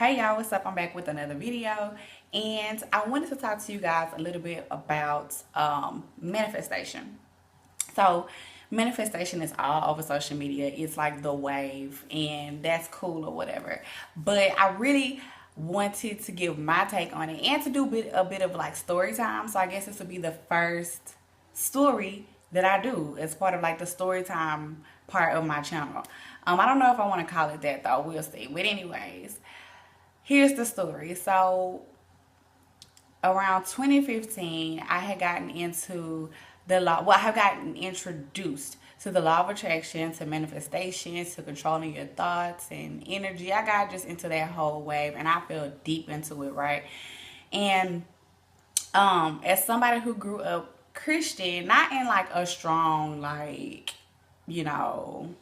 Hey y'all, what's up? I'm back with another video, and I wanted to talk to you guys a little bit about manifestation. So, manifestation is all over social media. It's like the wave, and that's cool or whatever. But I really wanted to give my take on it and to do a bit of like story time. So I guess this would be the first story that I do as part of like the story time part of my channel. I don't know if I want to call it that though. We'll see. But anyways, here's the story. So around 2015, I had gotten into the law. Well, I have gotten introduced to the law of attraction, to manifestation, to controlling your thoughts and energy. I got just into that whole wave, and I fell deep into it, right? And as somebody who grew up Christian, not in like a strong like, you know,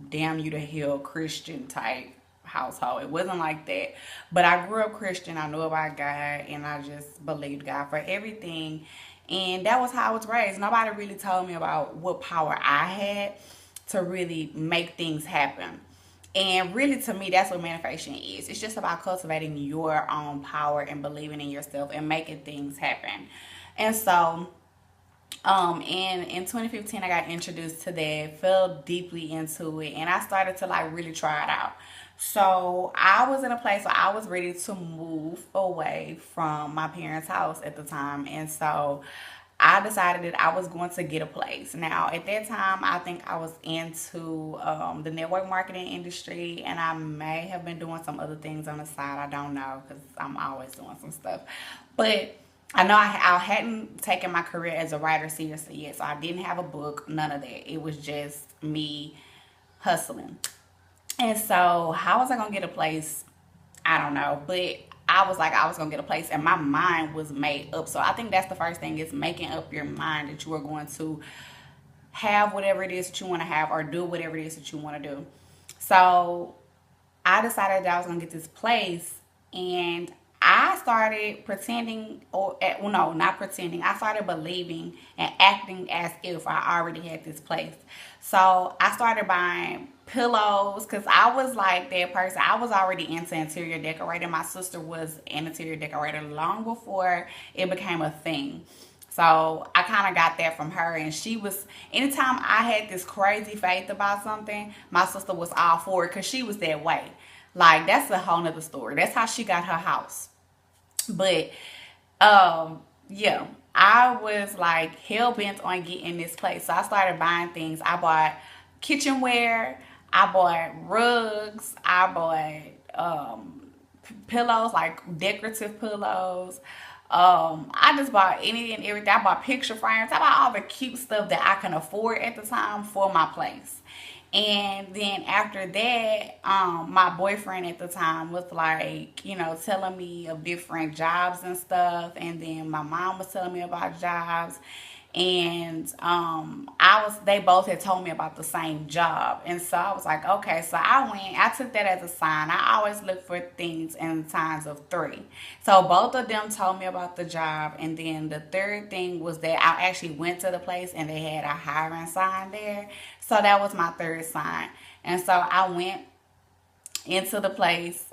damn you to hell Christian type household. It wasn't like that. But I grew up Christian. I knew about God, and I just believed God for everything. And that was how I was raised. Nobody really told me about what power I had to really make things happen. And really, to me, that's what manifestation is. It's just about cultivating your own power and believing in yourself and making things happen. And so, in 2015, I got introduced to that, fell deeply into it, and I started to like really try it out. So I was in a place where I was ready to move away from my parents' house at the time, and so I decided that I was going to get a place. Now, at that time, I think I was into the network marketing industry, and I may have been doing some other things on the side. I don't know because I'm always doing some stuff. But I know I hadn't taken my career as a writer seriously yet, so I didn't have a book, none of that. It was just me hustling. And so, how was I going to get a place? I don't know, but I was like, I was gonna get a place, and my mind was made up. So I think that's the first thing, is making up your mind that you are going to have whatever it is that you want to have, or do whatever it is that you want to do. So I decided that I was gonna get this place, and I started pretending, well, no, not pretending. I started believing and acting as if I already had this place. So I started buying pillows because I was like that person. I was already into interior decorating. My sister was an interior decorator long before it became a thing. So I kind of got that from her, and she was, anytime I had this crazy faith about something, my sister was all for it because she was that way. Like, that's a whole nother story. That's how she got her house. But yeah, I was like hell bent on getting this place. So I started buying things. I bought kitchenware, I bought rugs, I bought pillows, like decorative pillows. I just bought anything and everything. I bought picture frames. I bought all the cute stuff that I can afford at the time for my place. And then after that, my boyfriend at the time was like, telling me of different jobs and stuff. And then my mom was telling me about jobs. And they both had told me about the same job. And so I was like, okay. So I took that as a sign. I always look for things in signs of three. So both of them told me about the job. And then the third thing was that I actually went to the place and they had a hiring sign there. So that was my third sign. And so I went into the place.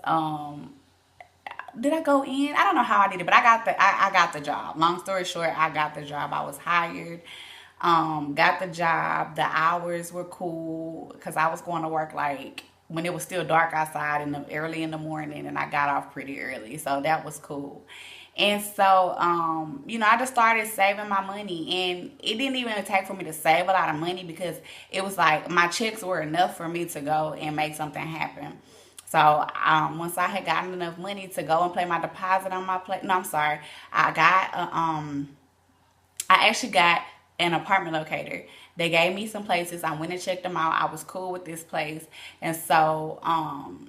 Did I go in? I don't know how I did it, but I got the job. Long story short, I got the job. I was hired. Got the job. The hours were cool because I was going to work like when it was still dark outside early in the morning, and I got off pretty early, so that was cool. And so, I just started saving my money, and it didn't even take for me to save a lot of money because it was like my checks were enough for me to go and make something happen. So once I had gotten enough money to go and pay my deposit on my place, no, I'm sorry, I actually got an apartment locator. They gave me some places. I went and checked them out. I was cool with this place, and so I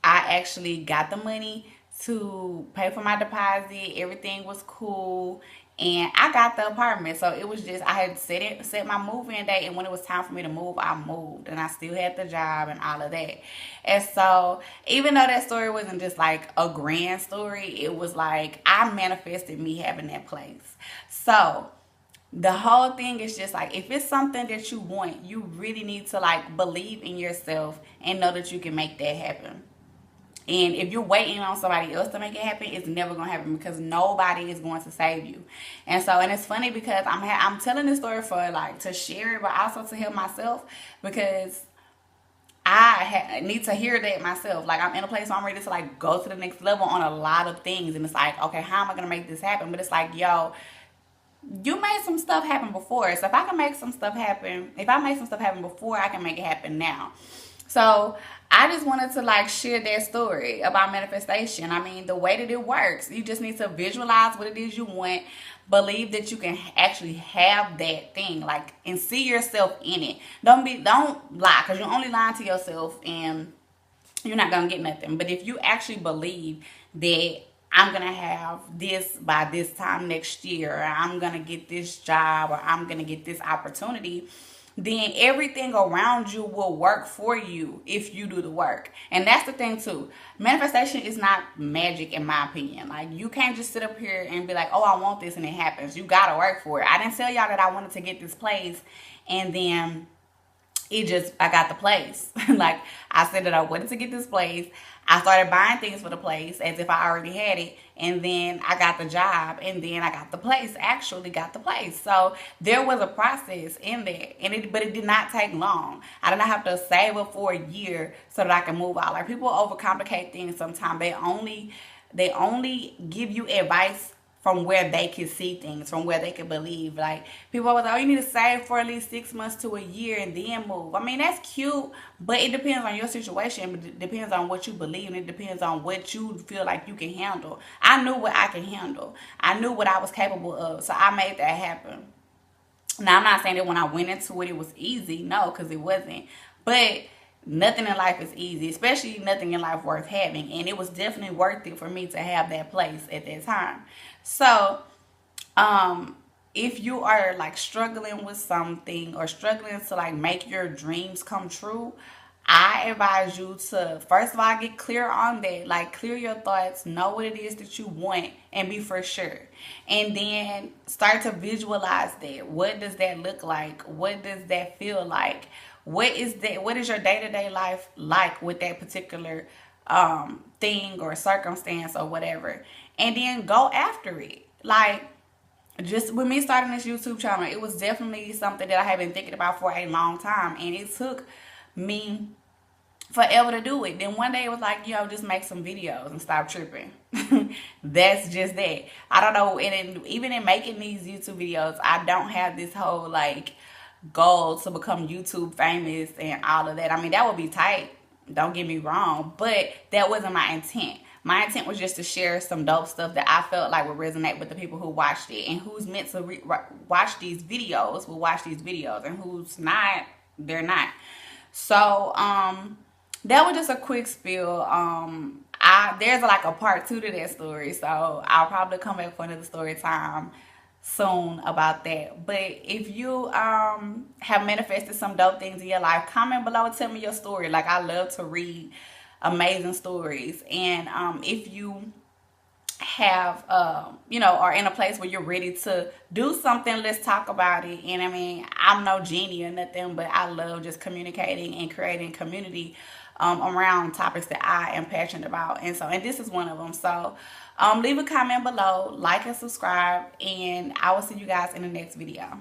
actually got the money to pay for my deposit. Everything was cool. And I got the apartment. So it was just, I had set my move-in date. And when it was time for me to move, I moved. And I still had the job and all of that. And so even though that story wasn't just like a grand story, it was like I manifested me having that place. So the whole thing is just like, if it's something that you want, you really need to like believe in yourself and know that you can make that happen. And if you're waiting on somebody else to make it happen, it's never gonna happen because nobody is going to save you. And it's funny because I'm telling this story for like to share it, but also to help myself because need to hear that myself. Like I'm in a place where I'm ready to like go to the next level on a lot of things, and it's like, okay, how am I gonna make this happen? But it's like, yo, you made some stuff happen before, so if I can make some stuff happen, if I made some stuff happen before, I can make it happen now. So I just wanted to like share that story about manifestation. I mean, the way that it works, you just need to visualize what it is you want, believe that you can actually have that thing, like, and see yourself in it. Don't lie, because you're only lying to yourself and you're not gonna get nothing. But if you actually believe that I'm gonna have this by this time next year, or I'm gonna get this job, or I'm gonna get this opportunity, then everything around you will work for you if you do the work. And that's the thing too. Manifestation is not magic, in my opinion. Like, you can't just sit up here and be like, oh, I want this, and it happens. You gotta work for it. I didn't tell y'all that I wanted to get this place and then I got the place. Like, I said that I wanted to get this place. I started buying things for the place as if I already had it. And then I got the job. And then I got the place. Actually got the place. So there was a process in there. But it did not take long. I did not have to save up for a year so that I can move out. Like, people overcomplicate things sometimes. They only give you advice from where they can see things, from where they can believe. Like, people always like, oh, you need to save for at least 6 months to a year and then move. I mean, that's cute, but it depends on your situation. It depends on what you believe, and it depends on what you feel like you can handle. I knew what I can handle. I knew what I was capable of, so I made that happen. Now, I'm not saying that when I went into it, it was easy. No, because it wasn't. But nothing in life is easy, especially nothing in life worth having. And it was definitely worth it for me to have that place at that time. So, if you are like struggling with something or struggling to like make your dreams come true, I advise you to, first of all, get clear on that. Like, clear your thoughts, know what it is that you want, and be for sure. And then start to visualize that. What does that look like? What does that feel like? What is your day-to-day life like with that particular thing or circumstance or whatever? And then go after it. Like, just with me starting this YouTube channel, it was definitely something that I had been thinking about for a long time. And it took me forever to do it. Then one day it was like, yo, just make some videos and stop tripping. That's just that. I don't know. And even in making these YouTube videos, I don't have this whole like goal to become YouTube famous and all of that. I mean, that would be tight. Don't get me wrong. But that wasn't my intent. My intent was just to share some dope stuff that I felt like would resonate with the people who watched it, and who's meant to watch these videos will watch these videos, and who's not, they're not. So that was just a quick spiel. There's like a part 2 to that story, so I'll probably come back for another story time soon about that. But if you have manifested some dope things in your life, comment below and tell me your story. Like, I love to read amazing stories. And if you have are in a place where you're ready to do something, let's talk about it. And I mean, I'm no genie or nothing, but I love just communicating and creating community around topics that I am passionate about. And this is one of them. So leave a comment below, like and subscribe, and I will see you guys in the next video.